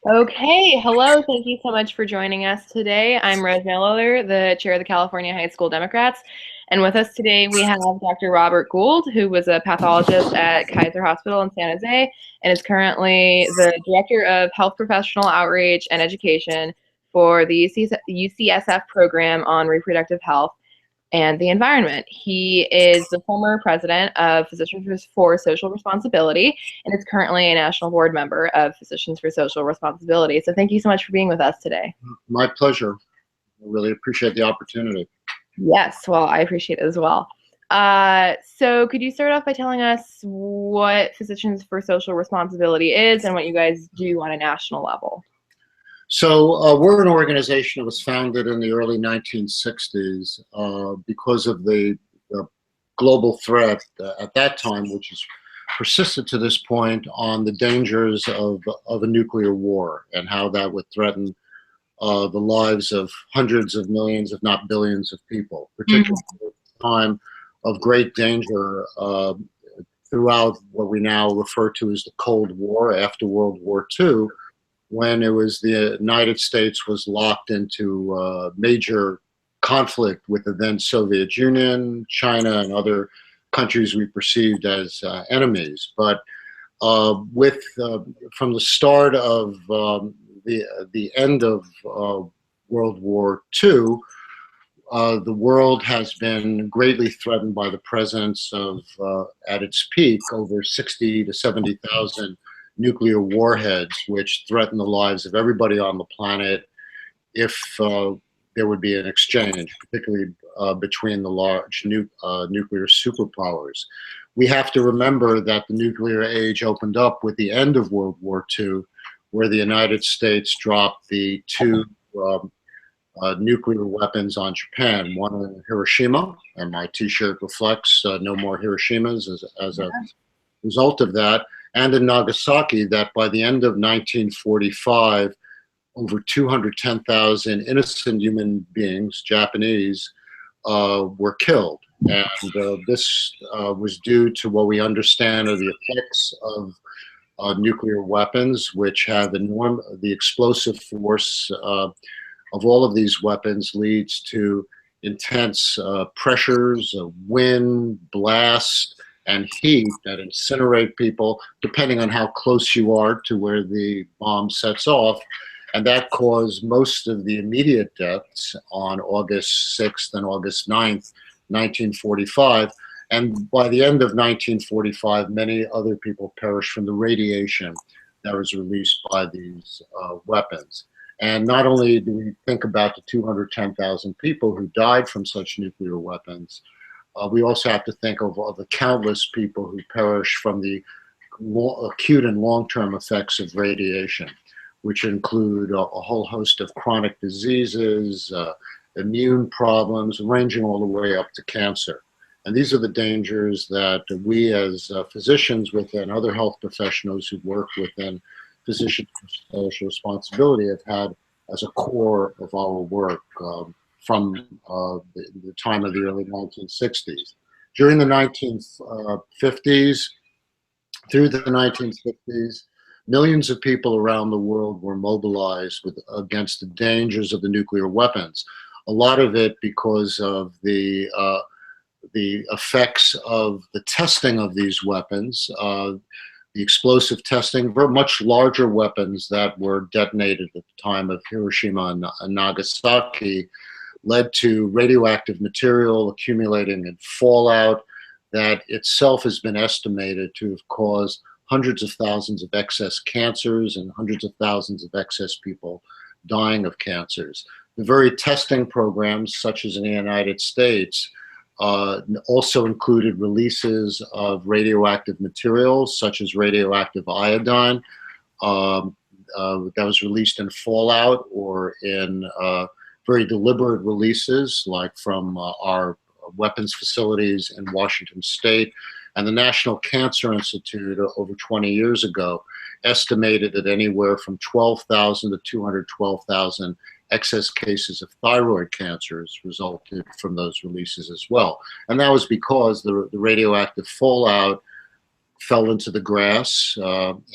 Okay, hello. Thank you so much for joining us today. I'm Rose Miller, the chair of the California High School Democrats. And with us today, we have Dr. Robert Gould, who was a pathologist at Kaiser Hospital in San Jose and is currently the director of health professional outreach and education for the UCSF program on reproductive health and the environment. He is the former president of Physicians for Social Responsibility and is currently a national board member of Physicians for Social Responsibility. So thank you so much for being with us today. My pleasure. I really appreciate the opportunity. Yes, well, I appreciate it as well. So could you start off by telling us what Physicians for Social Responsibility is and what you guys do on a national level? So we're an organization that was founded in the early 1960s because of the global threat at that time, which has persisted to this point, on the dangers of a nuclear war and how that would threaten the lives of hundreds of millions, if not billions of people, particularly at a time of great danger throughout what we now refer to as the Cold War after World War II, when it was the United States was locked into major conflict with the then Soviet Union, China, and other countries we perceived as enemies. But from the start of the end of World War II, the world has been greatly threatened by the presence of, at its peak, over 60 to 70,000 nuclear warheads, which threaten the lives of everybody on the planet if there would be an exchange, particularly between the large nuclear superpowers. We have to remember that the nuclear age opened up with the end of World War II, where the United States dropped the two nuclear weapons on Japan, one in Hiroshima, and my t-shirt reflects no more Hiroshimas as a result of that, and in Nagasaki, that by the end of 1945, over 210,000 innocent human beings, Japanese, were killed. And this was due to what we understand are the effects of nuclear weapons, which have the explosive force of all of these weapons leads to intense pressures, wind, blast, and heat that incinerate people, depending on how close you are to where the bomb sets off. And that caused most of the immediate deaths on August 6th and August 9th, 1945. And by the end of 1945, many other people perished from the radiation that was released by these weapons. And not only do we think about the 210,000 people who died from such nuclear weapons, we also have to think of the countless people who perished from the acute and long-term effects of radiation, which include a whole host of chronic diseases, immune problems, ranging all the way up to cancer. And these are the dangers that we as physicians within other health professionals who work within Physicians for Social Responsibility have had as a core of our work from the time of the early 1960s. During the 1950s through the 1960s, millions of people around the world were mobilized against the dangers of the nuclear weapons. A lot of it because of the effects of the testing of these weapons, the explosive testing, very much larger weapons that were detonated at the time of Hiroshima and Nagasaki, led to radioactive material accumulating in fallout that itself has been estimated to have caused hundreds of thousands of excess cancers and hundreds of thousands of excess people dying of cancers. The very testing programs, such as in the United States, also included releases of radioactive materials, such as radioactive iodine, that was released in fallout or in very deliberate releases, like from our weapons facilities in Washington State. And the National Cancer Institute over 20 years ago estimated that anywhere from 12,000 to 212,000 excess cases of thyroid cancers resulted from those releases as well. And that was because the radioactive fallout fell into the grass,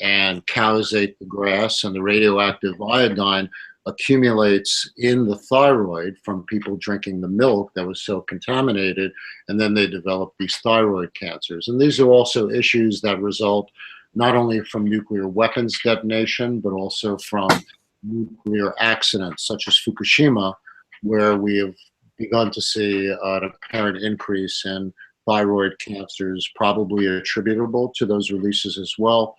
and cows ate the grass, and the radioactive iodine accumulates in the thyroid from people drinking the milk that was so contaminated, and then they develop these thyroid cancers. And these are also issues that result not only from nuclear weapons detonation, but also from nuclear accidents such as Fukushima, where we have begun to see an apparent increase in thyroid cancers, probably attributable to those releases as well,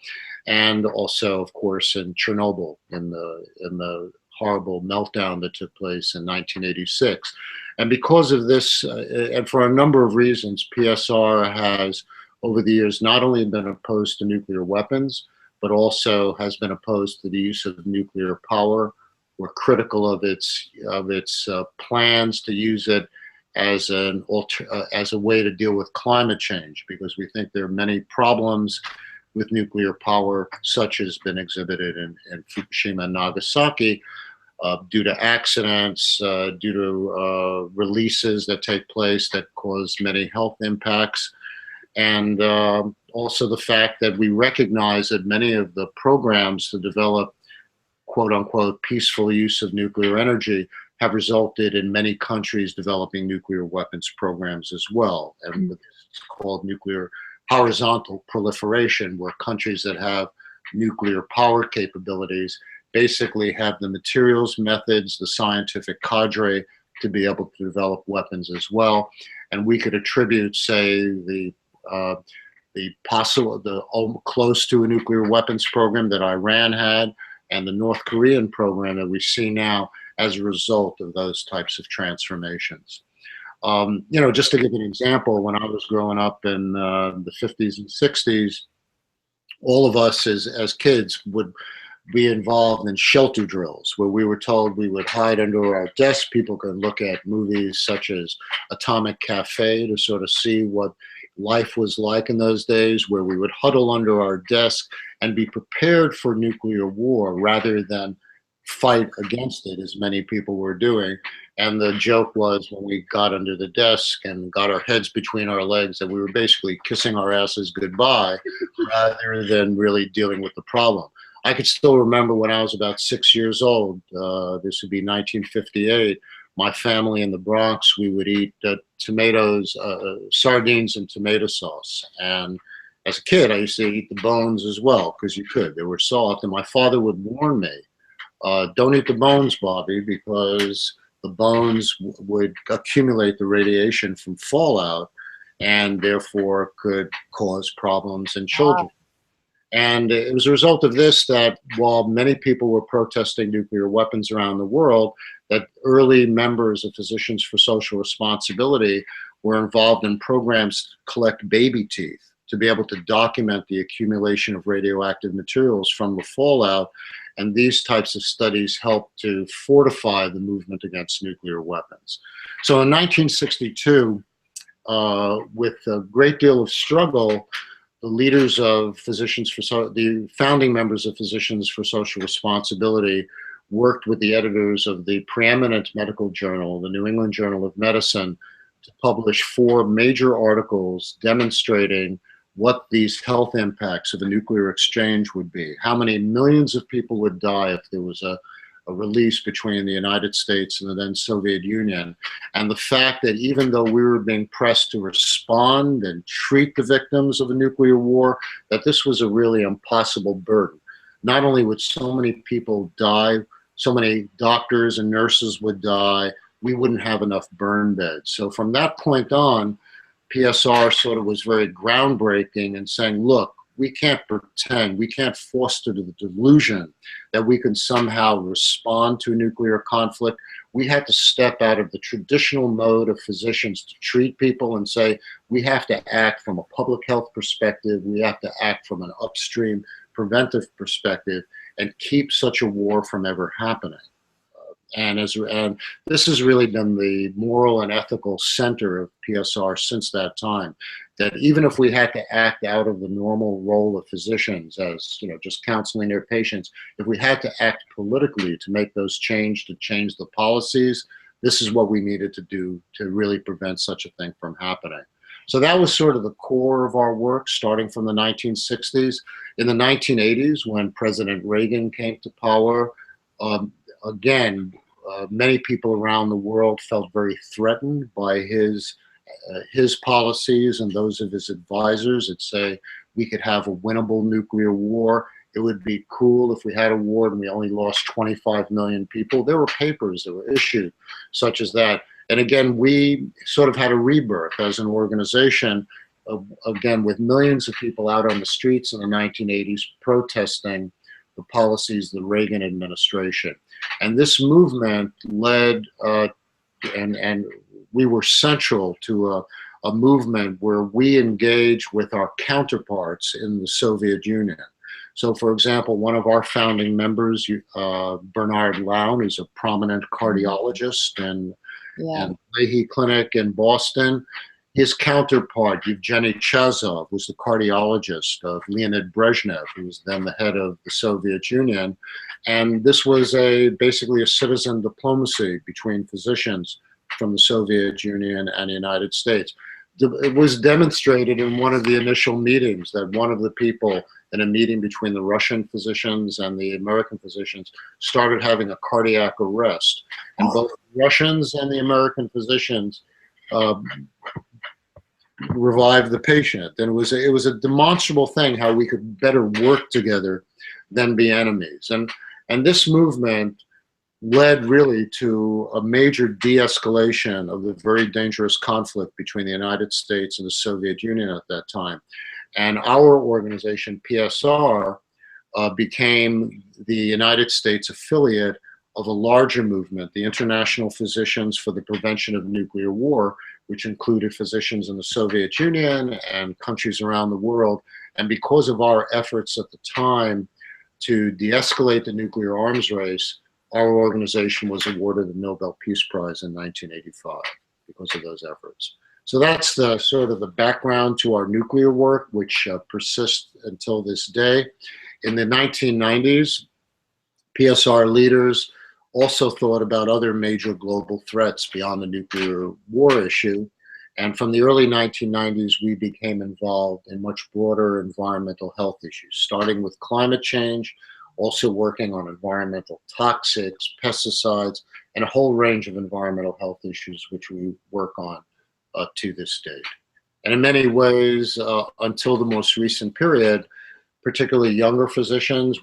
and also, of course, in Chernobyl, in the horrible meltdown that took place in 1986. And because of this, and for a number of reasons, PSR has, over the years, not only been opposed to nuclear weapons, but also has been opposed to the use of nuclear power. We're critical of its plans to use it as as a way to deal with climate change, because we think there are many problems with nuclear power, such as been exhibited in Fukushima and Nagasaki, due to accidents, due to releases that take place that cause many health impacts, and also the fact that we recognize that many of the programs to develop quote unquote peaceful use of nuclear energy have resulted in many countries developing nuclear weapons programs as well. And it's called nuclear horizontal proliferation, where countries that have nuclear power capabilities basically have the materials, methods, the scientific cadre to be able to develop weapons as well. And we could attribute, say, the close to a nuclear weapons program that Iran had, and the North Korean program that we see now as a result of those types of transformations. Just to give an example, when I was growing up in the 50s and 60s, all of us as kids would be involved in shelter drills, where we were told we would hide under our desks. People could look at movies such as Atomic Cafe to sort of see what life was like in those days, where we would huddle under our desk and be prepared for nuclear war rather than fight against it, as many people were doing. And the joke was, when we got under the desk and got our heads between our legs, that we were basically kissing our asses goodbye rather than really dealing with the problem. I could still remember when I was about 6 years old, this would be 1958, my family in the Bronx, we would eat tomatoes, sardines and tomato sauce. And as a kid, I used to eat the bones as well, because you could, they were soft. And my father would warn me, don't eat the bones, Bobby, because the bones would accumulate the radiation from fallout and therefore could cause problems in children. Wow. And it was a result of this that, while many people were protesting nuclear weapons around the world, that early members of Physicians for Social Responsibility were involved in programs to collect baby teeth, to be able to document the accumulation of radioactive materials from the fallout. And these types of studies helped to fortify the movement against nuclear weapons. So in 1962, with a great deal of struggle, the leaders of the founding members of Physicians for Social Responsibility worked with the editors of the preeminent medical journal, the New England Journal of Medicine, to publish 4 major articles demonstrating what these health impacts of a nuclear exchange would be, how many millions of people would die if there was a release between the United States and the then Soviet Union, and the fact that even though we were being pressed to respond and treat the victims of a nuclear war, that this was a really impossible burden. Not only would so many people die, so many doctors and nurses would die, we wouldn't have enough burn beds. So from that point on, PSR sort of was very groundbreaking in saying, look, we can't pretend, we can't foster the delusion that we can somehow respond to a nuclear conflict. We had to step out of the traditional mode of physicians to treat people and say, we have to act from a public health perspective, we have to act from an upstream preventive perspective and keep such a war from ever happening. And this has really been the moral and ethical center of PSR since that time, that even if we had to act out of the normal role of physicians as, just counseling their patients, if we had to act politically to make those change the policies, this is what we needed to do to really prevent such a thing from happening. So that was sort of the core of our work, starting from the 1960s. In the 1980s, when President Reagan came to power, um, again, many people around the world felt very threatened by his policies and those of his advisors that say we could have a winnable nuclear war. It would be cool if we had a war and we only lost 25 million people. There were papers that were issued such as that. And again, we sort of had a rebirth as an organization, again, with millions of people out on the streets in the 1980s protesting the policies of the Reagan administration. And this movement led, and we were central to a movement where we engaged with our counterparts in the Soviet Union. So, for example, one of our founding members, Bernard Lown, who's a prominent cardiologist and Leahy Clinic in Boston. His counterpart, Yevgeny Chazov, was the cardiologist of Leonid Brezhnev, who was then the head of the Soviet Union. And this was basically a citizen diplomacy between physicians from the Soviet Union and the United States. It was demonstrated in one of the initial meetings that one of the people in a meeting between the Russian physicians and the American physicians started having a cardiac arrest. And both the Russians and the American physicians revived the patient. And it was a demonstrable thing how we could better work together than be enemies. And this movement led really to a major de-escalation of the very dangerous conflict between the United States and the Soviet Union at that time. And our organization, PSR, became the United States affiliate of a larger movement, the International Physicians for the Prevention of Nuclear War, which included physicians in the Soviet Union and countries around the world. And because of our efforts at the time to de-escalate the nuclear arms race, our organization was awarded the Nobel Peace Prize in 1985 because of those efforts. So that's the sort of the background to our nuclear work, which persists until this day. In the 1990s, PSR leaders also thought about other major global threats beyond the nuclear war issue. And from the early 1990s, we became involved in much broader environmental health issues, starting with climate change, also working on environmental toxics, pesticides, and a whole range of environmental health issues, which we work on to this date. And in many ways, until the most recent period, particularly younger physicians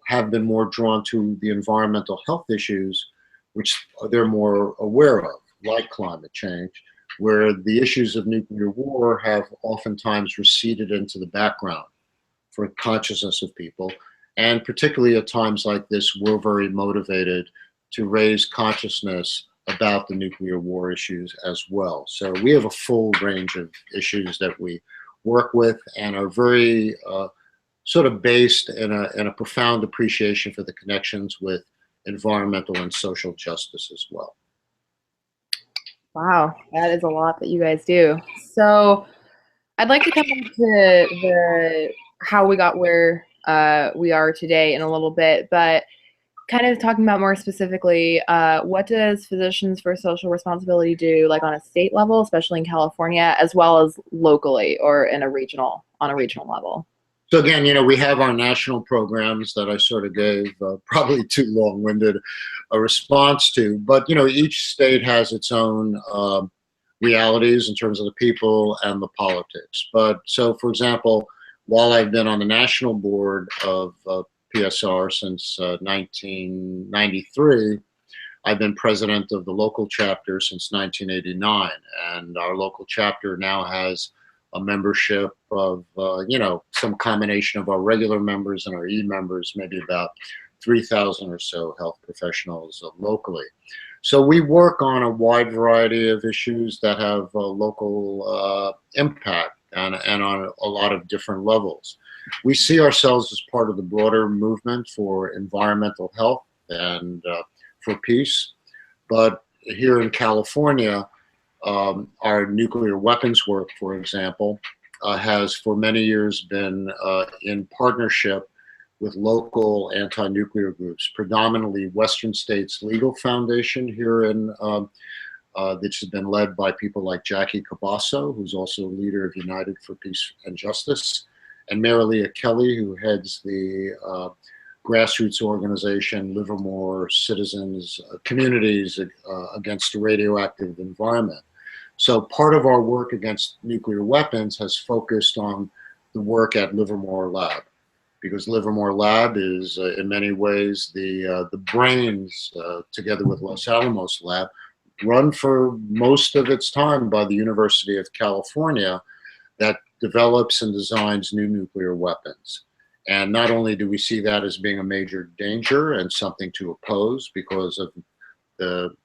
have been more drawn to the environmental health issues, which they're more aware of, like climate change, where the issues of nuclear war have oftentimes receded into the background for consciousness of people. And particularly at times like this, we're very motivated to raise consciousness about the nuclear war issues as well. So we have a full range of issues that we work with and are very sort of based in a profound appreciation for the connections with environmental and social justice as well. Wow, that is a lot that you guys do. So I'd like to come into how we got where we are today in a little bit, but kind of talking about more specifically, what does Physicians for Social Responsibility do, like on a state level, especially in California, as well as locally or on a regional level? So again, we have our national programs that I sort of gave probably too long-winded a response to, but each state has its own realities in terms of the people and the politics. But so, for example, while I've been on the national board of PSR since 1993, I've been president of the local chapter since 1989, and our local chapter now has a membership of, some combination of our regular members and our e-members, maybe about 3,000 or so health professionals locally. So we work on a wide variety of issues that have local impact and on a lot of different levels. We see ourselves as part of the broader movement for environmental health and for peace. But here in California, our nuclear weapons work, for example, has for many years been in partnership with local anti-nuclear groups, predominantly Western States Legal Foundation here in which has been led by people like Jackie Cabasso, who's also a leader of United for Peace and Justice, and Marilia Kelly, who heads the grassroots organization Livermore Citizens Communities Against a Radioactive Environment. So part of our work against nuclear weapons has focused on the work at Livermore Lab, because Livermore Lab is in many ways the brains, together with Los Alamos Lab, run for most of its time by the University of California, that develops and designs new nuclear weapons. And not only do we see that as being a major danger and something to oppose because of the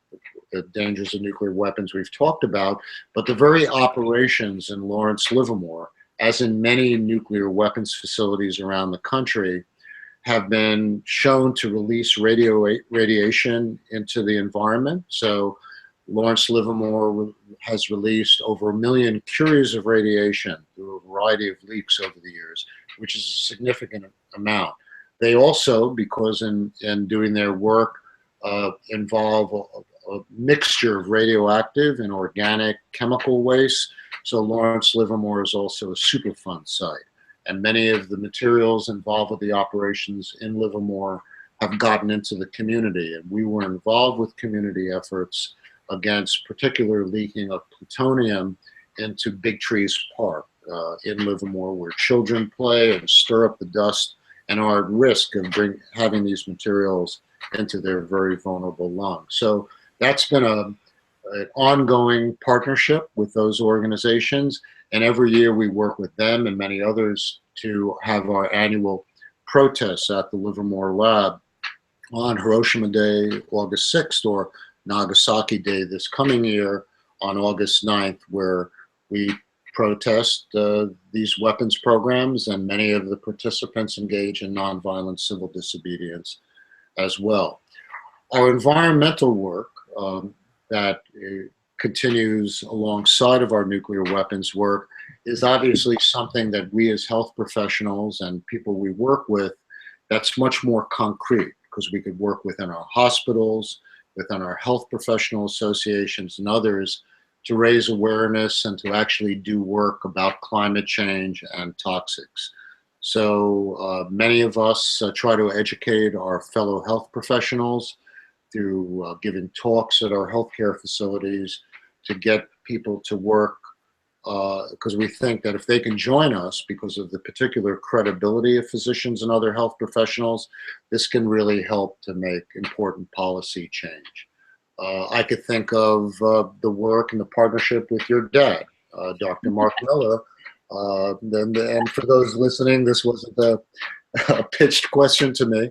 dangers of nuclear weapons we've talked about, but the very operations in Lawrence Livermore, as in many nuclear weapons facilities around the country, have been shown to release radiation into the environment. So Lawrence Livermore has released over 1 million curies of radiation through a variety of leaks over the years, which is a significant amount. They also, because in doing their work, involve a mixture of radioactive and organic chemical waste. So Lawrence Livermore is also a Superfund site. And many of the materials involved with the operations in Livermore have gotten into the community. And we were involved with community efforts against particular leaking of plutonium into Big Trees Park in Livermore, where children play and stir up the dust and are at risk of having these materials into their very vulnerable lungs. So that's been an ongoing partnership with those organizations. And every year we work with them and many others to have our annual protests at the Livermore Lab on Hiroshima Day, August 6th, or Nagasaki Day this coming year on August 9th, where we protest these weapons programs, and many of the participants engage in nonviolent civil disobedience as well. Our environmental work that continues alongside of our nuclear weapons work is obviously something that we as health professionals and people we work with, that's much more concrete, because we could work within our hospitals, within our health professional associations and others to raise awareness and to actually do work about climate change and toxics. So many of us try to educate our fellow health professionals through giving talks at our healthcare facilities to get people to work, because we think that if they can join us because of the particular credibility of physicians and other health professionals, this can really help to make important policy change. I could think of the work and the partnership with your dad, Dr. Mark Miller. And for those listening, this wasn't a pitched question to me.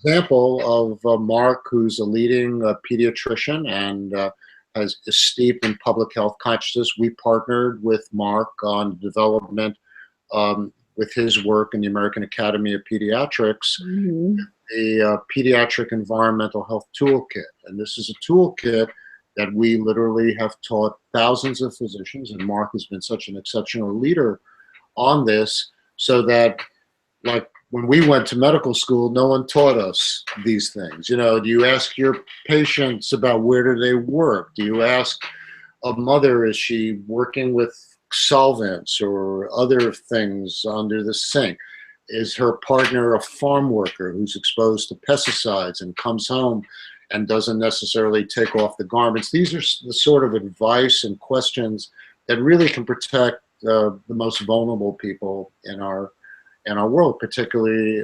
Example of Mark, who's a leading pediatrician and is steeped in public health consciousness. We partnered with Mark on development with his work in the American Academy of Pediatrics, the Pediatric Environmental Health Toolkit. And this is a toolkit that we literally have taught thousands of physicians, and Mark has been such an exceptional leader on this, so that, like, when we went to medical school, no one taught us these things. You know, do you ask your patients about where do they work? Do you ask a mother, is she working with solvents or other things under the sink? Is her partner a farm worker who's exposed to pesticides and comes home and doesn't necessarily take off the garments? These are the sort of advice and questions that really can protect the most vulnerable people in our world, particularly,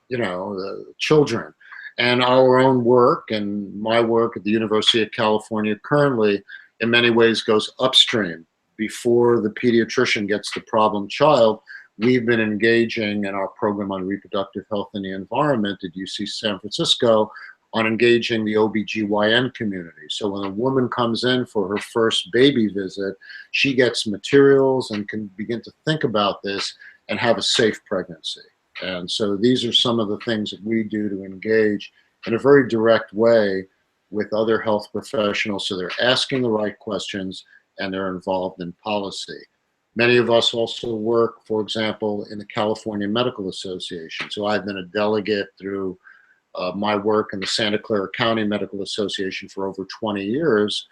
the children. And our own work and my work at the University of California currently, in many ways, goes upstream. Before the pediatrician gets the problem child, we've been engaging in our program on reproductive health and the environment at UC San Francisco on engaging the OBGYN community. So when a woman comes in for her first baby visit, she gets materials and can begin to think about this and have a safe pregnancy. And so these are some of the things that we do to engage in a very direct way with other health professionals, so they're asking the right questions and they're involved in policy. Many of us also work, for example, in the California Medical Association. So I've been a delegate through my work in the Santa Clara County Medical Association for over 20 years,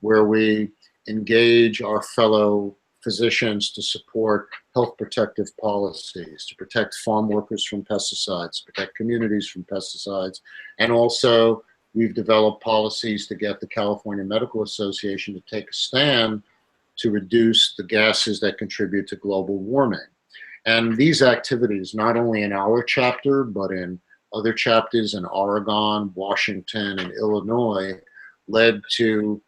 where we engage our fellow physicians to support health protective policies, to protect farm workers from pesticides, protect communities from pesticides, and also we've developed policies to get the California Medical Association to take a stand to reduce the gases that contribute to global warming. And these activities, not only in our chapter, but in other chapters in Oregon, Washington, and Illinois, led to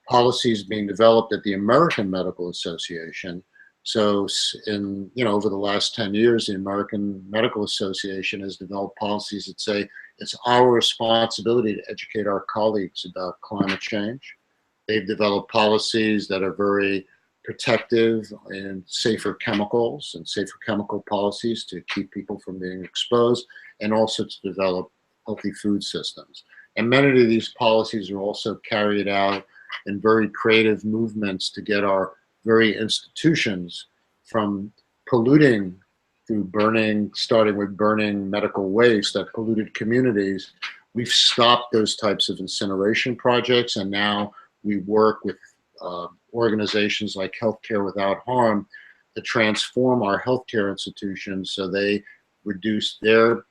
policies being developed at the American Medical Association. So over the last 10 years, the American Medical Association has developed policies that say it's our responsibility to educate our colleagues about climate change. They've developed policies that are very protective and safer chemicals and safer chemical policies to keep people from being exposed, and also to develop healthy food systems. And many of these policies are also carried out in very creative movements to get our very institutions from polluting through burning, starting with burning medical waste that polluted communities. We've stopped those types of incineration projects, and now we work with organizations like Healthcare Without Harm to transform our healthcare institutions so they reduce their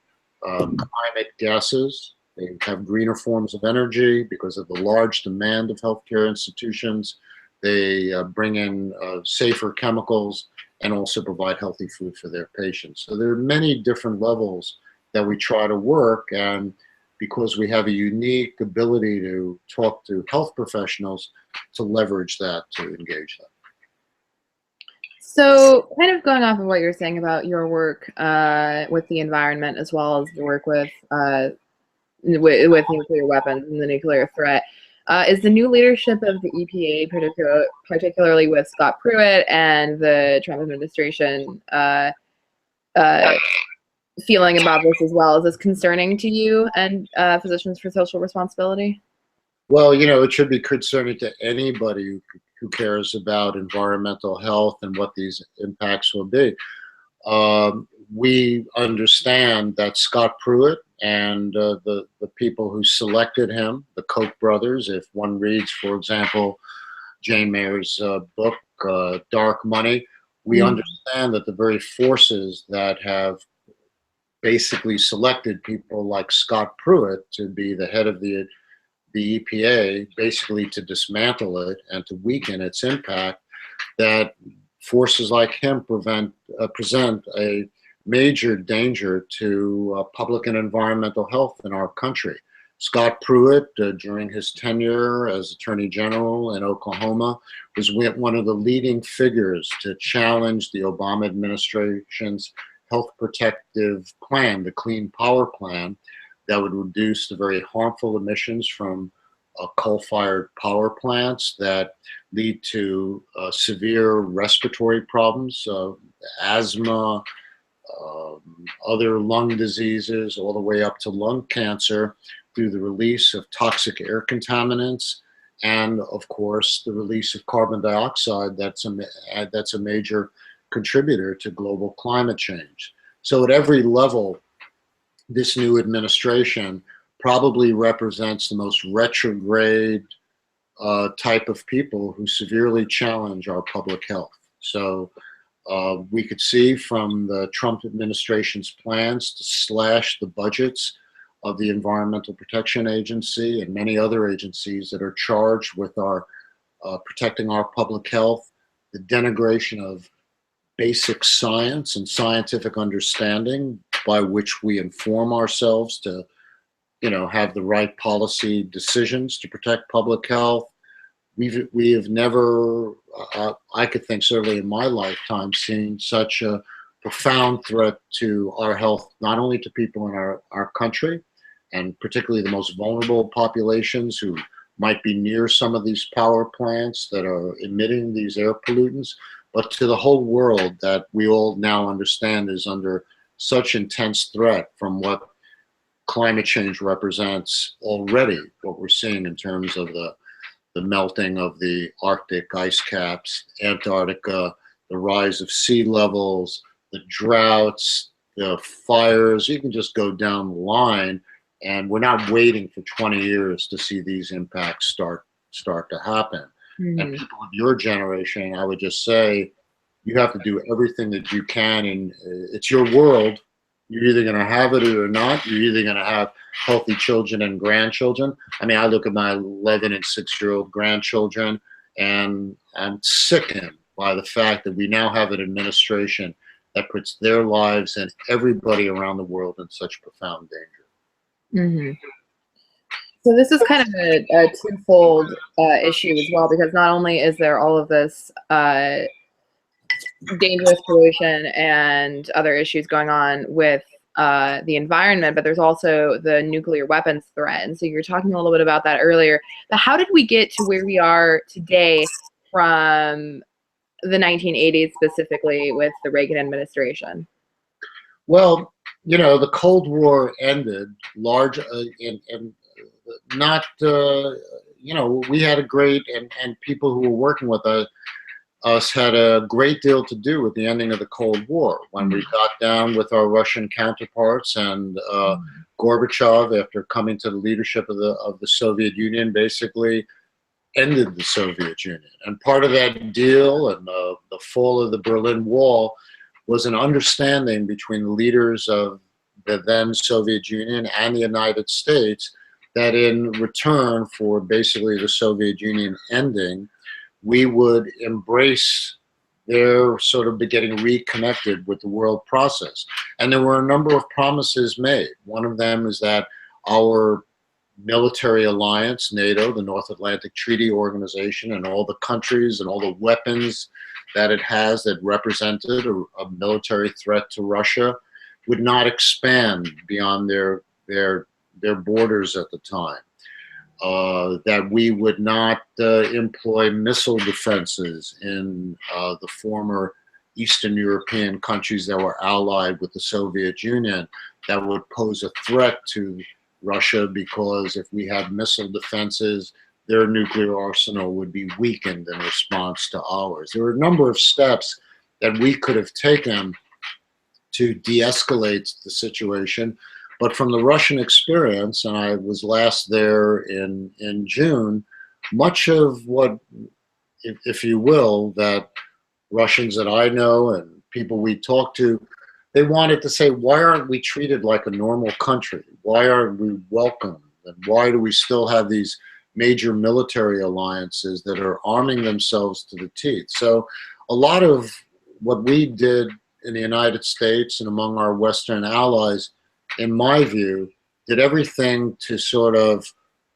climate gases. They have greener forms of energy because of the large demand of healthcare institutions. They bring in safer chemicals and also provide healthy food for their patients. So there are many different levels that we try to work, and because we have a unique ability to talk to health professionals, to leverage that to engage them. So kind of going off of what you're saying about your work with the environment, as well as your work with nuclear weapons and the nuclear threat, is the new leadership of the EPA, particularly with Scott Pruitt and the Trump administration, feeling about this as well? Is this concerning to you and Physicians for Social Responsibility? Well, it should be concerning to anybody who cares about environmental health and what these impacts will be. We understand that Scott Pruitt and the people who selected him, the Koch brothers, if one reads, for example, Jane Mayer's book, Dark Money, we understand that the very forces that have basically selected people like Scott Pruitt to be the head of the EPA, basically to dismantle it and to weaken its impact, that forces like him present a major danger to public and environmental health in our country. Scott Pruitt, during his tenure as Attorney General in Oklahoma, was one of the leading figures to challenge the Obama administration's health protective plan, the Clean Power Plan, that would reduce the very harmful emissions from coal-fired power plants that lead to severe respiratory problems, asthma, other lung diseases, all the way up to lung cancer through the release of toxic air contaminants, and of course the release of carbon dioxide that's a major contributor to global climate change. So at every level, this new administration probably represents the most retrograde type of people who severely challenge our public health. So we could see from the Trump administration's plans to slash the budgets of the Environmental Protection Agency and many other agencies that are charged with our protecting our public health, the denigration of basic science and scientific understanding by which we inform ourselves to, have the right policy decisions to protect public health. We have never, I could think certainly in my lifetime, seen such a profound threat to our health, not only to people in our country, and particularly the most vulnerable populations who might be near some of these power plants that are emitting these air pollutants, but to the whole world that we all now understand is under such intense threat from what climate change represents already, what we're seeing in terms of the melting of the Arctic ice caps, Antarctica, the rise of sea levels, the droughts, the fires. You can just go down the line And we're not waiting for 20 years to see these impacts start to happen. And people of your generation, I would just say, you have to do everything that you can, and it's your world. You're either going to have it or not. You're either going to have healthy children and grandchildren. I mean, I look at my 11 and 6-year-old grandchildren, and I'm sickened by the fact that we now have an administration that puts their lives and everybody around the world in such profound danger. So this is kind of a twofold issue as well, because not only is there all of this dangerous pollution and other issues going on with the environment, but there's also the nuclear weapons threat. And so you're talking a little bit about that earlier. But how did we get to where we are today from the 1980s, specifically with the Reagan administration? Well, you know, the Cold War ended large and not, you know, we had a great, and people who were working with us had a great deal to do with the ending of the Cold War when we got down with our Russian counterparts, and Gorbachev, after coming to the leadership of the Soviet Union, basically ended the Soviet Union. And part of that deal and the fall of the Berlin Wall was an understanding between the leaders of the then Soviet Union and the United States that in return for basically the Soviet Union ending, we would embrace their sort of getting reconnected with the world process. And there were a number of promises made. One of them is that our military alliance, NATO, the North Atlantic Treaty Organization, and all the countries and all the weapons that it has that represented a military threat to Russia would not expand beyond their borders at the time. That we would not employ missile defenses in the former Eastern European countries that were allied with the Soviet Union that would pose a threat to Russia, because if we had missile defenses, their nuclear arsenal would be weakened in response to ours. There were a number of steps that we could have taken to de-escalate the situation. But from the Russian experience, and I was last there in June, much of what, if you will, that Russians that I know and people we talk to, they wanted to say, why aren't we treated like a normal country? Why aren't we welcomed? And why do we still have these major military alliances that are arming themselves to the teeth? So a lot of what we did in the United States and among our Western allies, in my view, did everything to sort of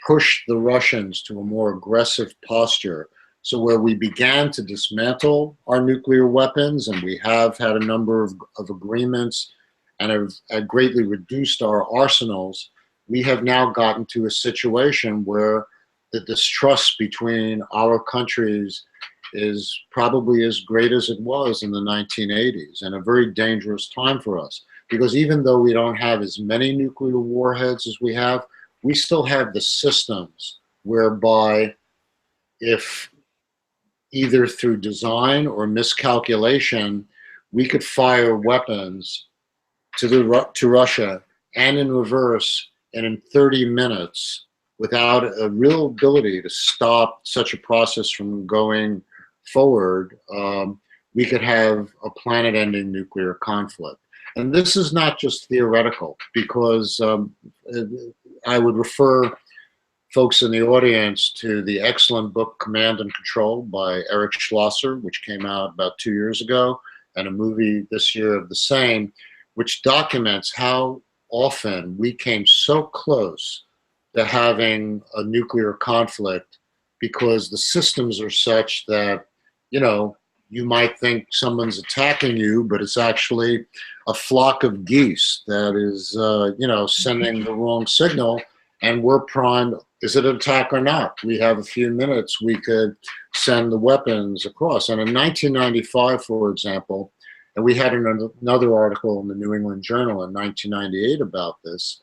push the Russians to a more aggressive posture. So where we began to dismantle our nuclear weapons, and we have had a number of agreements and have greatly reduced our arsenals, we have now gotten to a situation where the distrust between our countries is probably as great as it was in the 1980s, and a very dangerous time for us. Because even though we don't have as many nuclear warheads as we have, we still have the systems whereby if either through design or miscalculation, we could fire weapons to Russia and in reverse, and in 30 minutes, without a real ability to stop such a process from going forward, we could have a planet-ending nuclear conflict. And this is not just theoretical, because I would refer folks in the audience to the excellent book Command and Control by Eric Schlosser, which came out about 2 years ago, and a movie this year of the same, which documents how often we came so close to having a nuclear conflict because the systems are such that, you know, you might think someone's attacking you, but it's actually a flock of geese that is, you know, sending the wrong signal, and we're primed. Is it an attack or not? We have a few minutes, we could send the weapons across. And in 1995, for example, and we had another article in the New England Journal in 1998 about this,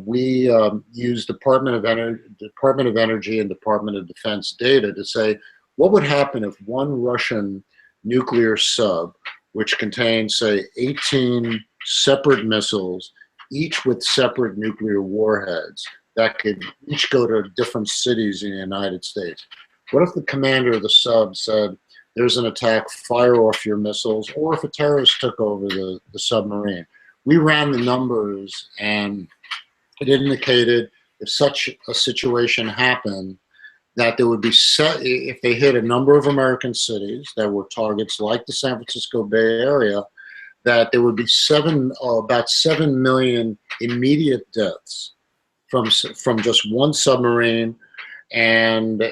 we used Department of Energy and Department of Defense data to say, what would happen if one Russian nuclear sub, which contains, say, 18 separate missiles each with separate nuclear warheads that could each go to different cities in the United States. What if the commander of the sub said, there's an attack, fire off your missiles, or if a terrorist took over the submarine? We ran the numbers, and it indicated if such a situation happened, that there would be if they hit a number of American cities that were targets like the San Francisco Bay Area, that there would be about 7 million immediate deaths from just one submarine, and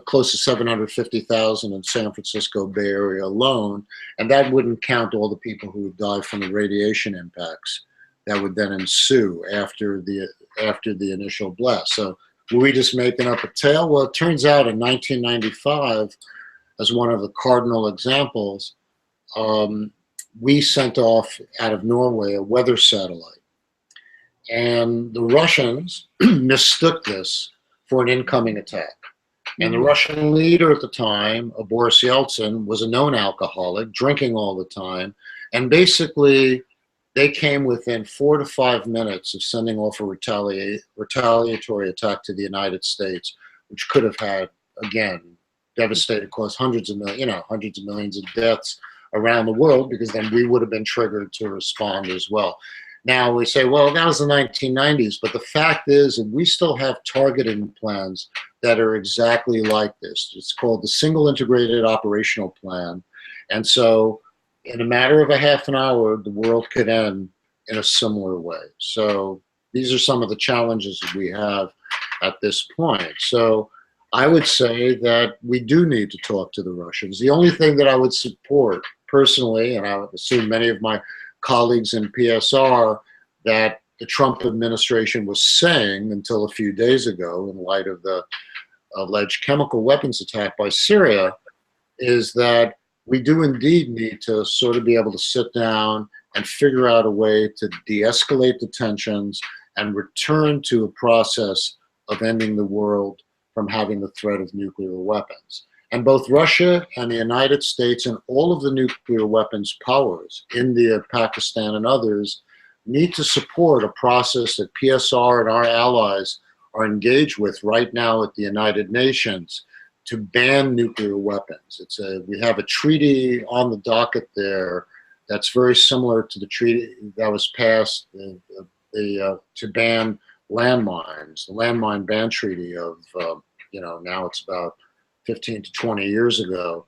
close to 750,000 in San Francisco Bay Area alone, and that wouldn't count all the people who would die from the radiation impacts that would then ensue after the initial blast. So were we just making up a tale? Well, it turns out in 1995, as one of the cardinal examples, we sent off out of Norway a weather satellite. And the Russians mistook this for an incoming attack. And the Russian leader at the time, Boris Yeltsin, was a known alcoholic, drinking all the time. And basically, they came within 4 to 5 minutes of sending off a retaliatory attack to the United States, which could have had, again, devastated, caused hundreds of millions of deaths around the world, because then we would have been triggered to respond as well. Now we say, well, that was the 1990s, but the fact is that we still have targeting plans that are exactly like this. It's called the Single Integrated Operational Plan. And so in a matter of a half an hour, the world could end in a similar way. So these are some of the challenges that we have at this point. So I would say that we do need to talk to the Russians. The only thing that I would support personally, and I would assume many of my colleagues in PSR, that the Trump administration was saying until a few days ago, in light of the alleged chemical weapons attack by Syria, is that we do indeed need to sort of be able to sit down and figure out a way to de-escalate the tensions and return to a process of ending the world from having the threat of nuclear weapons. And both Russia and the United States and all of the nuclear weapons powers, India, Pakistan, and others, need to support a process that PSR and our allies are engaged with right now at the United Nations to ban nuclear weapons. We have a treaty on the docket there that's very similar to the treaty that was passed to ban landmines, the landmine ban treaty of, now it's about 15 to 20 years ago.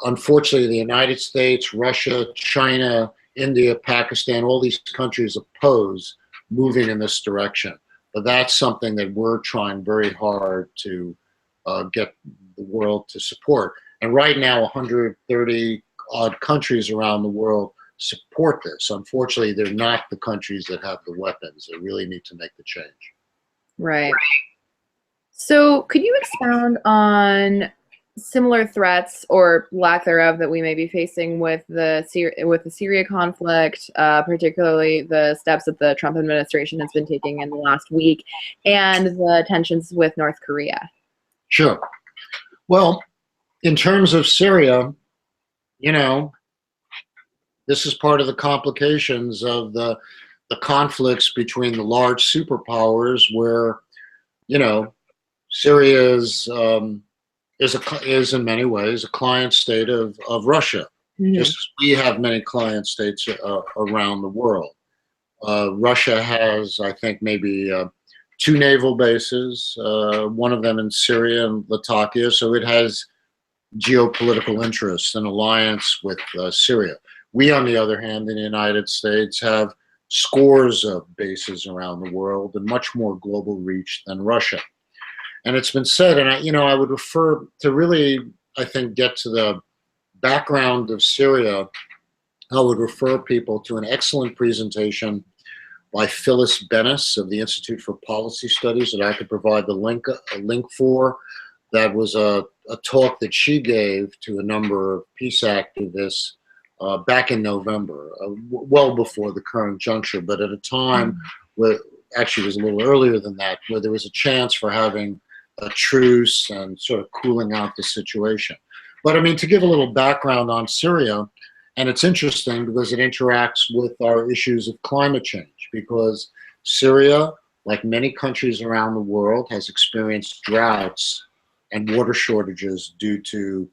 Unfortunately, the United States, Russia, China, India, Pakistan, all these countries oppose moving in this direction. But that's something that we're trying very hard to get the world to support. And right now, 130 odd countries around the world support this. Unfortunately, they're not the countries that have the weapons. They really need to make the change. Right. So could you expound on similar threats or lack thereof that we may be facing with the Syria conflict, particularly the steps that the Trump administration has been taking in the last week, and the tensions with North Korea? Sure. Well, in terms of Syria, this is part of the complications of the conflicts between the large superpowers, where, Syria is in many ways a client state of Russia, just as we have many client states around the world. Russia has, I think, maybe 2 naval bases, one of them in Syria and Latakia, so it has geopolitical interests and alliance with Syria. We, on the other hand, in the United States, have scores of bases around the world and much more global reach than Russia. And it's been said, and I would refer to really, I think, get to the background of Syria, I would refer people to an excellent presentation by Phyllis Bennis of the Institute for Policy Studies that I could provide a link for. That was a talk that she gave to a number of peace activists back in November, well before the current juncture, but at a time where, actually it was a little earlier than that, where there was a chance for having a truce and sort of cooling out the situation. But I mean, to give a little background on Syria, And it's interesting because it interacts with our issues of climate change, because Syria, like many countries around the world, has experienced droughts and water shortages due to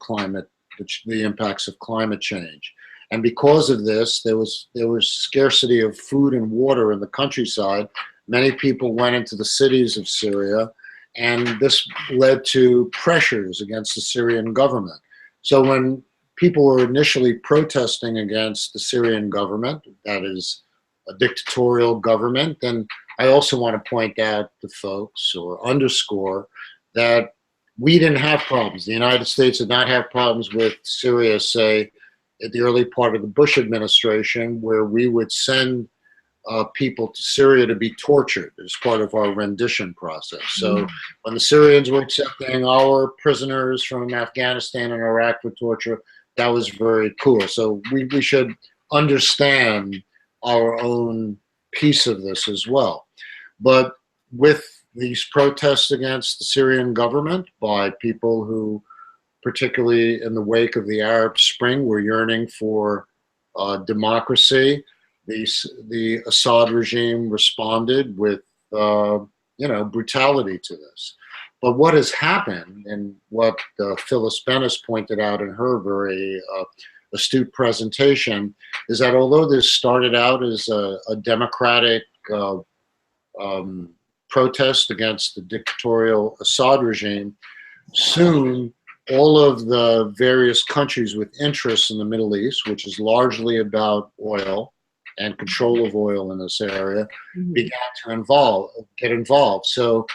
the impacts of climate change. And because of this, there was scarcity of food and water in the countryside. Many people went into the cities of Syria, and this led to pressures against the Syrian government. So when people were initially protesting against the Syrian government, that is a dictatorial government, then I also want to point out to folks, or underscore, that we didn't have problems. The United States did not have problems with Syria, say, at the early part of the Bush administration, where we would send people to Syria to be tortured as part of our rendition process. So when the Syrians were accepting our prisoners from Afghanistan and Iraq for torture, that was very cool. So we should understand our own piece of this as well. But with these protests against the Syrian government by people who, particularly in the wake of the Arab Spring, were yearning for democracy, the Assad regime responded with brutality to this. But what has happened, and what Phyllis Bennis pointed out in her very astute presentation, is that although this started out as a democratic protest against the dictatorial Assad regime, soon all of the various countries with interests in the Middle East, which is largely about oil and control of oil in this area, began to get involved. So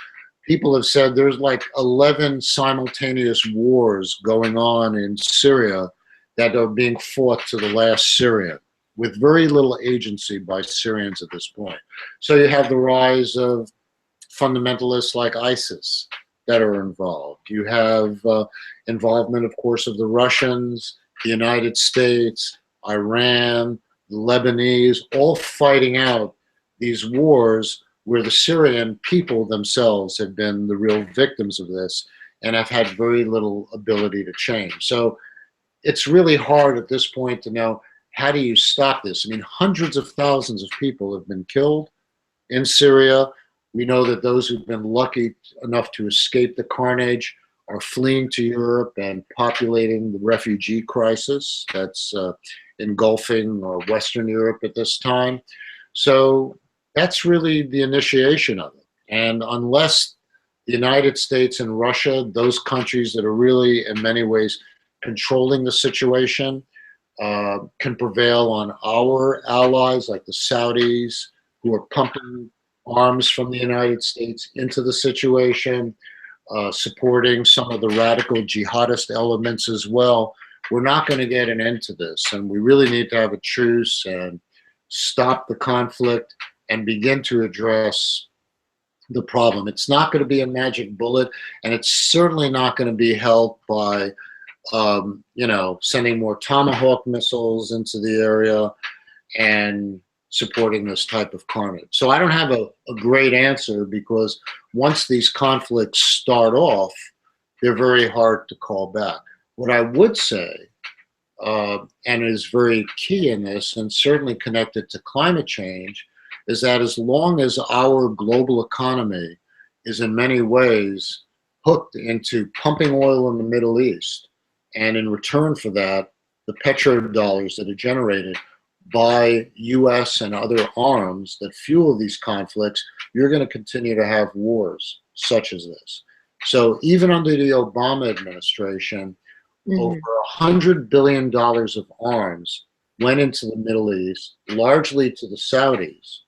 people have said there's like 11 simultaneous wars going on in Syria that are being fought to the last Syrian, with very little agency by Syrians at this point. So you have the rise of fundamentalists like ISIS that are involved. You have involvement, of course, of the Russians, the United States, Iran, the Lebanese, all fighting out these wars where the Syrian people themselves have been the real victims of this and have had very little ability to change. So it's really hard at this point to know, how do you stop this? I mean, hundreds of thousands of people have been killed in Syria. We know that those who've been lucky enough to escape the carnage are fleeing to Europe and populating the refugee crisis that's engulfing Western Europe at this time. So that's really the initiation of it. And unless the United States and Russia, those countries that are really in many ways controlling the situation, can prevail on our allies like the Saudis, who are pumping arms from the United States into the situation, supporting some of the radical jihadist elements as well, we're not going to get an end to this. And we really need to have a truce and stop the conflict and begin to address the problem. It's not going to be a magic bullet, and it's certainly not going to be helped by sending more Tomahawk missiles into the area and supporting this type of carnage. So I don't have a great answer, because once these conflicts start off, they're very hard to call back. What I would say, and is very key in this, and certainly connected to climate change, is that as long as our global economy is in many ways hooked into pumping oil in the Middle East, and in return for that, the petrodollars that are generated by US and other arms that fuel these conflicts, you're going to continue to have wars such as this. So even under the Obama administration, over $100 billion of arms went into the Middle East, largely to the Saudis.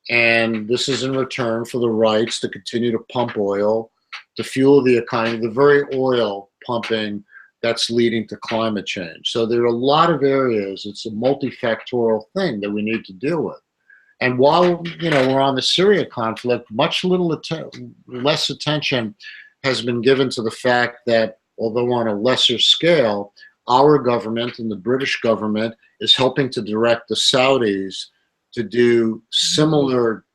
And this is in return for the rights to continue to pump oil, to fuel the economy, the very oil pumping that's leading to climate change. So there are a lot of areas. It's a multifactorial thing that we need to deal with. And while we're on the Syria conflict, less attention has been given to the fact that, although on a lesser scale, our government and the British government is helping to direct the Saudis to do similar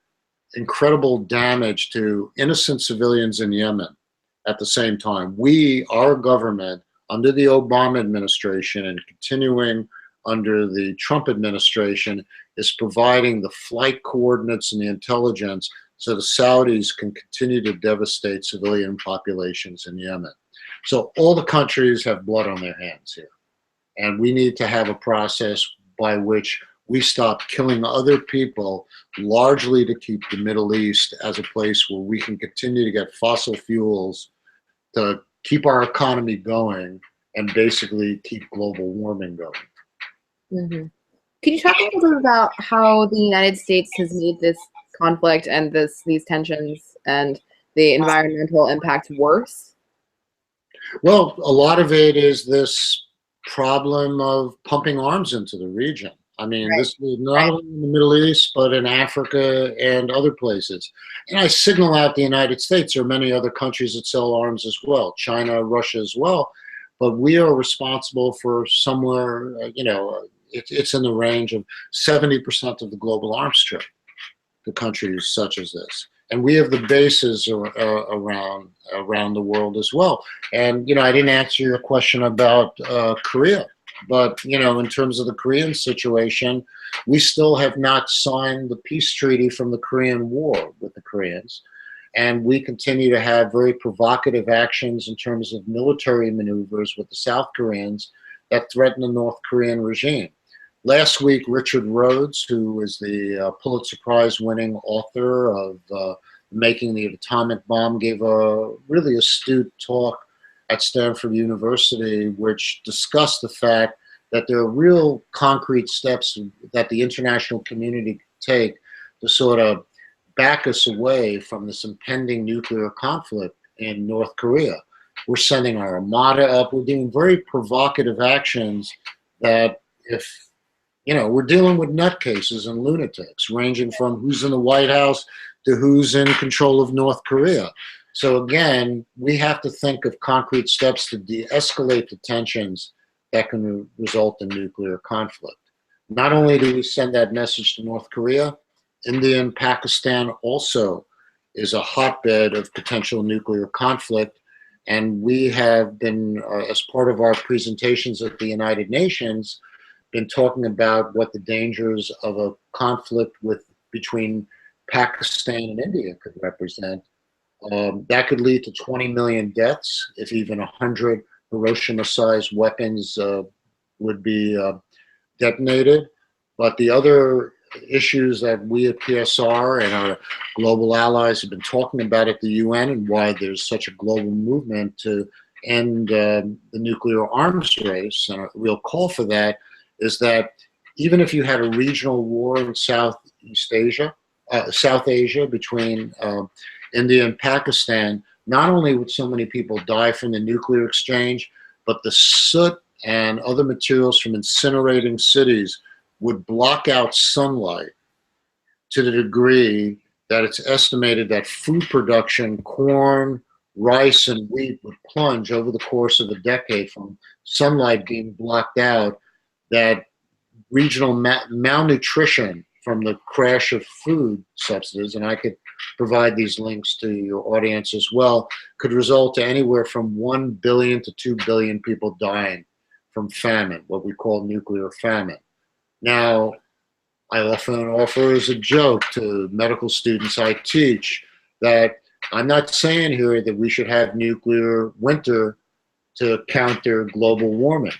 incredible damage to innocent civilians in Yemen at the same time. Our government, under the Obama administration and continuing under the Trump administration is providing the flight coordinates and the intelligence so the Saudis can continue to devastate civilian populations in Yemen. So all the countries have blood on their hands here. And we need to have a process by which we stop killing other people, largely to keep the Middle East as a place where we can continue to get fossil fuels to keep our economy going and basically keep global warming going. Mm-hmm. Can you talk a little bit about how the United States has made this conflict and these tensions and the environmental impact worse? Well, a lot of it is this problem of pumping arms into the region. I mean, Right. this is not only in the Middle East, but in Africa and other places. And I signal out the United States. There are many other countries that sell arms as well, China, Russia as well. But we are responsible for somewhere, it's in the range of 70% of the global arms trade to countries such as this. And we have the bases around the world as well. And, I didn't answer your question about Korea. But, in terms of the Korean situation, we still have not signed the peace treaty from the Korean War with the Koreans. And we continue to have very provocative actions in terms of military maneuvers with the South Koreans that threaten the North Korean regime. Last week, Richard Rhodes, who is the Pulitzer Prize-winning author of Making the Atomic Bomb, gave a really astute talk at Stanford University, which discussed the fact that there are real concrete steps that the international community can take to sort of back us away from this impending nuclear conflict in North Korea. We're sending our armada up. We're doing very provocative actions that we're dealing with nutcases and lunatics, ranging from who's in the White House to who's in control of North Korea. So again, we have to think of concrete steps to de-escalate the tensions that can result in nuclear conflict. Not only do we send that message to North Korea, India and Pakistan also is a hotbed of potential nuclear conflict. And we have been, as part of our presentations at the United Nations, been talking about what the dangers of a conflict between Pakistan and India could represent. That could lead to 20 million deaths if even 100 Hiroshima-sized weapons would be detonated. But the other issues that we at PSR and our global allies have been talking about at the UN, and why there's such a global movement to end the nuclear arms race, and a real call for that, is that even if you had a regional war in South Asia between India and Pakistan, not only would so many people die from the nuclear exchange, but the soot and other materials from incinerating cities would block out sunlight to the degree that it's estimated that food production, corn, rice, and wheat would plunge over the course of a decade from sunlight being blocked out, that regional malnutrition from the crash of food subsidies, and I could provide these links to your audience as well, could result to anywhere from 1 billion to 2 billion people dying from famine, what we call nuclear famine. Now, I often offer as a joke to medical students I teach that I'm not saying here that we should have nuclear winter to counter global warming.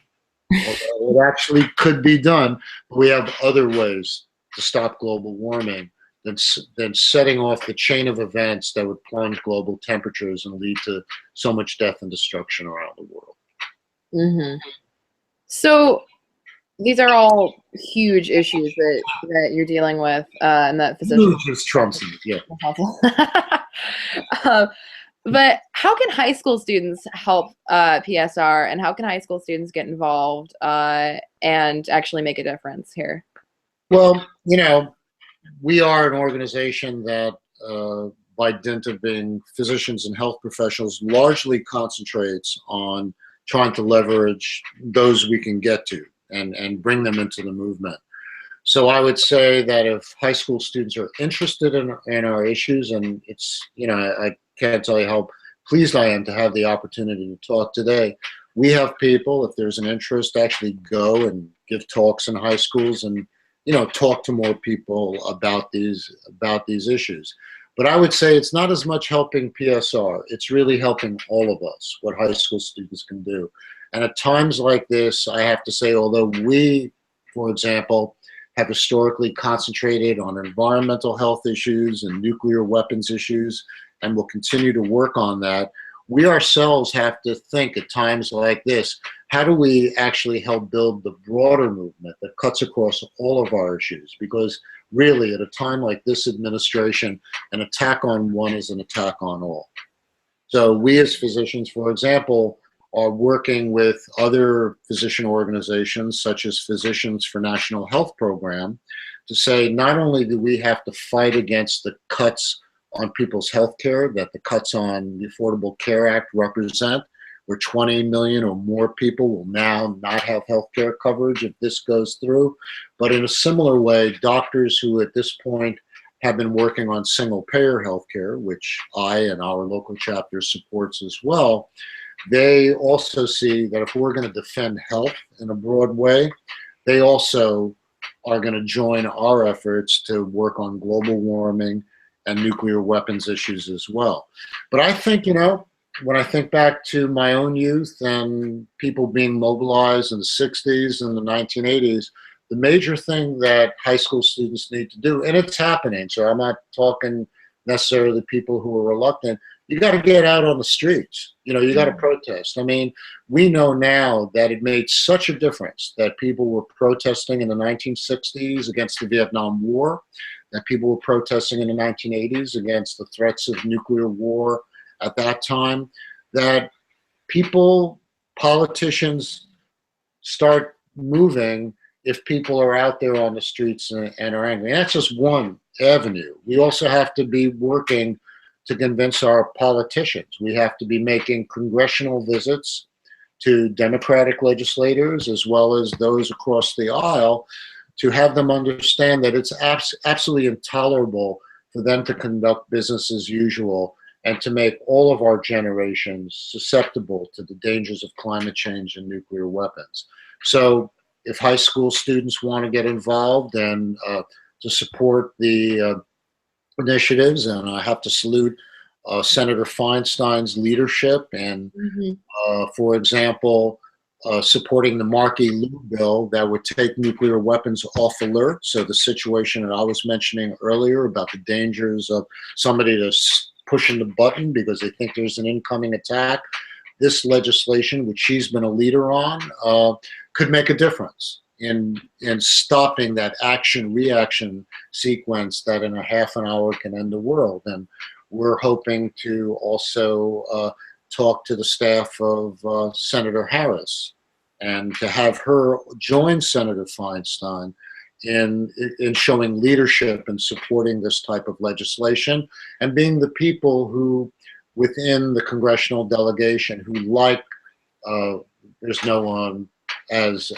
Although it actually could be done, but we have other ways to stop global warming than setting off the chain of events that would plunge global temperatures and lead to so much death and destruction around the world. Mm-hmm. So these are all huge issues that you're dealing with, and that physicians. Huge as Trump's, yeah. But how can high school students help PSR, and how can high school students get involved and actually make a difference here? Well, we are an organization that, by dint of being physicians and health professionals, largely concentrates on trying to leverage those we can get to and bring them into the movement. So I would say that if high school students are interested in our issues, and it's, I can't tell you how pleased I am to have the opportunity to talk today, we have people, if there's an interest, actually go and give talks in high schools and, you know, talk to more people about these issues. But I would say it's not as much helping PSR. It's really helping all of us, what high school students can do. And at times like this, I have to say, although we, for example, have historically concentrated on environmental health issues and nuclear weapons issues, and will continue to work on that, we ourselves have to think at times like this, how do we actually help build the broader movement that cuts across all of our issues? Because really, at a time like this administration, an attack on one is an attack on all. So we as physicians, for example, are working with other physician organizations, such as Physicians for National Health Program, to say not only do we have to fight against the cuts on people's health care that the cuts on the Affordable Care Act represent, where 20 million or more people will now not have health care coverage if this goes through. But in a similar way, doctors who at this point have been working on single payer health care, which I and our local chapter supports as well, they also see that if we're going to defend health in a broad way, they also are going to join our efforts to work on global warming and nuclear weapons issues as well. But I think, you know, when I think back to my own youth and people being mobilized in the 60s and the 1980s, the major thing that high school students need to do, and it's happening, so I'm not talking necessarily people who are reluctant, you got to get out on the streets. You know, you got to protest. I mean, we know now that it made such a difference that people were protesting in the 1960s against the Vietnam War, that people were protesting in the 1980s against the threats of nuclear war at that time, that people, politicians start moving if people are out there on the streets and are angry. And that's just one avenue. We also have to be working to convince our politicians. We have to be making congressional visits to Democratic legislators as well as those across the aisle to have them understand that it's absolutely intolerable for them to conduct business as usual and to make all of our generations susceptible to the dangers of climate change and nuclear weapons. So if high school students want to get involved and to support the initiatives, and I have to salute Senator Feinstein's leadership and, for example, supporting the Markey-Liu bill that would take nuclear weapons off alert. So the situation that I was mentioning earlier about the dangers of somebody just pushing the button because they think there's an incoming attack, this legislation, which she's been a leader on, could make a difference in stopping that action-reaction sequence that in a half an hour can end the world. And we're hoping to also talk to the staff of Senator Harris and to have her join Senator Feinstein in showing leadership and supporting this type of legislation and being the people who within the congressional delegation who like there's no one as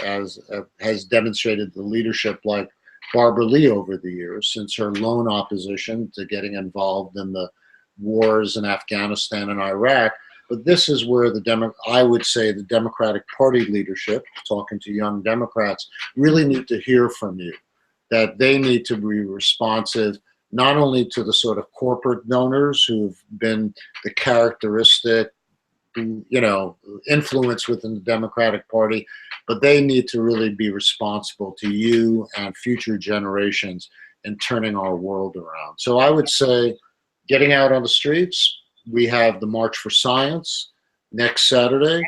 has demonstrated the leadership like Barbara Lee over the years since her lone opposition to getting involved in the wars in Afghanistan and Iraq. But this is where I would say the Democratic Party leadership, talking to young Democrats, really need to hear from you, that they need to be responsive not only to the sort of corporate donors who've been the characteristic, you know, influence within the Democratic Party, but they need to really be responsible to you and future generations in turning our world around. So I would say getting out on the streets. We have the March for Science next Saturday.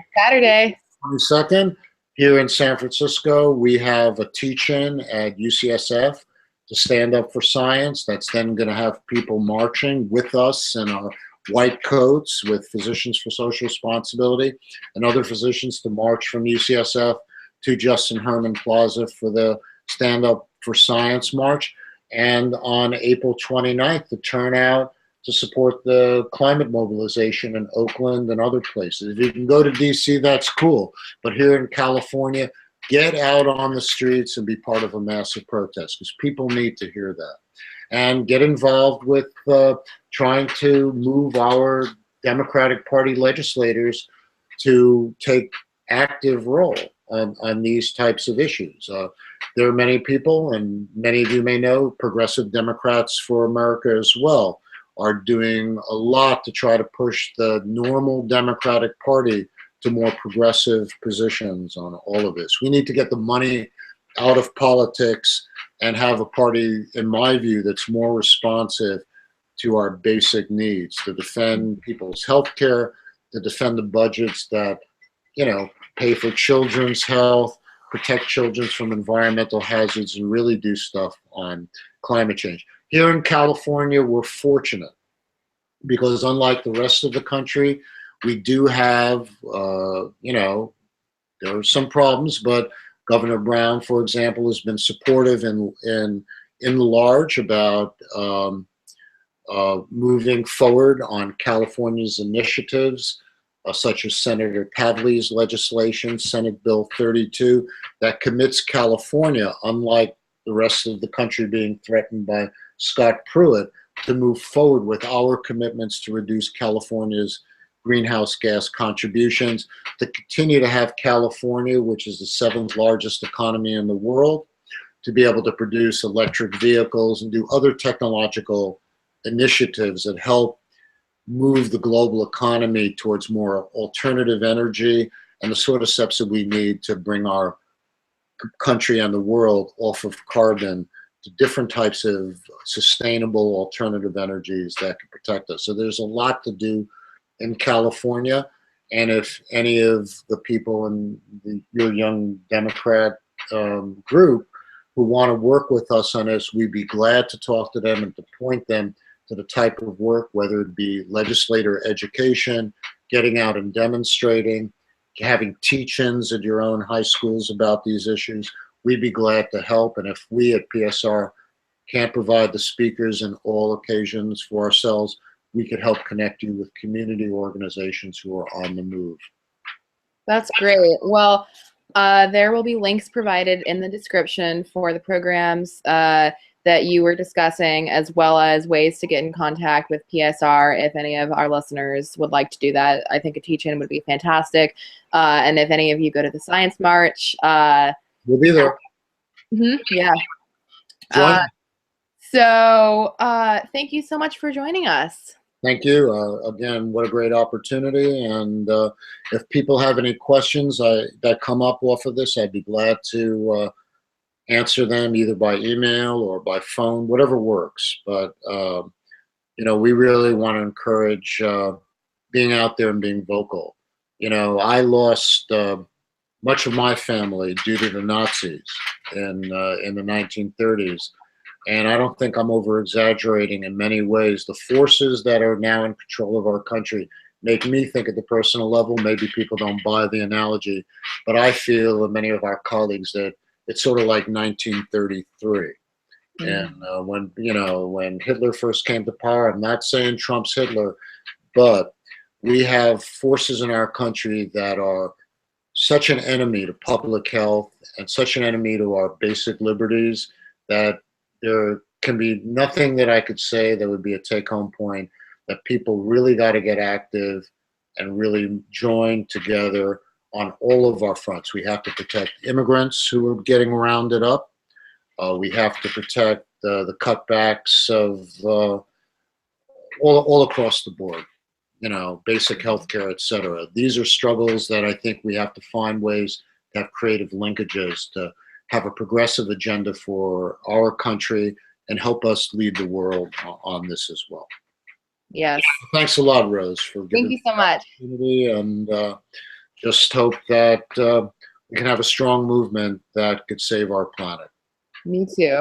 22nd. Here in San Francisco, we have a teach-in at UCSF to stand up for science. That's then going to have people marching with us in our white coats with Physicians for Social Responsibility and other physicians to march from UCSF to Justin Herman Plaza for the Stand Up for Science March. And on April 29th, the turnout to support the climate mobilization in Oakland and other places. If you can go to DC, that's cool. But here in California, get out on the streets and be part of a massive protest because people need to hear that. And get involved with trying to move our Democratic Party legislators to take active role on these types of issues. There are many people, and many of you may know, Progressive Democrats for America as well, are doing a lot to try to push the normal Democratic Party to more progressive positions on all of this. We need to get the money out of politics and have a party, in my view, that's more responsive to our basic needs, to defend people's health care, to defend the budgets that, pay for children's health, protect children from environmental hazards, and really do stuff on climate change. Here in California, we're fortunate because unlike the rest of the country, we do have, there are some problems, but Governor Brown, for example, has been supportive in large about moving forward on California's initiatives, such as Senator Pavley's legislation, Senate Bill 32, that commits California, unlike the rest of the country being threatened by Scott Pruitt, to move forward with our commitments to reduce California's greenhouse gas contributions, to continue to have California, which is the 7th largest economy in the world, to be able to produce electric vehicles and do other technological initiatives that help move the global economy towards more alternative energy and the sort of steps that we need to bring our country and the world off of carbon to different types of sustainable alternative energies that can protect us. So there's a lot to do in California. And if any of the people in your young Democrat group who want to work with us on this, we'd be glad to talk to them and to point them to the type of work, whether it be legislator education, getting out and demonstrating, having teach-ins at your own high schools about these issues. We'd be glad to help. And if we at PSR can't provide the speakers in all occasions for ourselves, we could help connect you with community organizations who are on the move. That's great. Well, there will be links provided in the description for the programs that you were discussing, as well as ways to get in contact with PSR if any of our listeners would like to do that. I think a teach-in would be fantastic. And if any of you go to the Science March, we'll be there. Yeah. So thank you so much for joining us. Thank you. Again, what a great opportunity. And if people have any questions that come up off of this, I'd be glad to answer them either by email or by phone, whatever works. But, we really want to encourage being out there and being vocal. I lost much of my family due to the Nazis in the 1930s. And I don't think I'm over-exaggerating in many ways. The forces that are now in control of our country make me think at the personal level, maybe people don't buy the analogy, but I feel, and many of our colleagues, that it's sort of like 1933. And when Hitler first came to power, I'm not saying Trump's Hitler, but we have forces in our country that are such an enemy to public health and such an enemy to our basic liberties that there can be nothing that I could say that would be a take-home point, that people really got to get active and really join together on all of our fronts. We have to protect immigrants who are getting rounded up. We have to protect the cutbacks of all across the board, basic health care, et cetera. These are struggles that I think we have to find ways to have creative linkages to have a progressive agenda for our country and help us lead the world on this as well. Yes. Thanks a lot, Rose, for giving Thank you so much. Me and just hope that we can have a strong movement that could save our planet. Me too.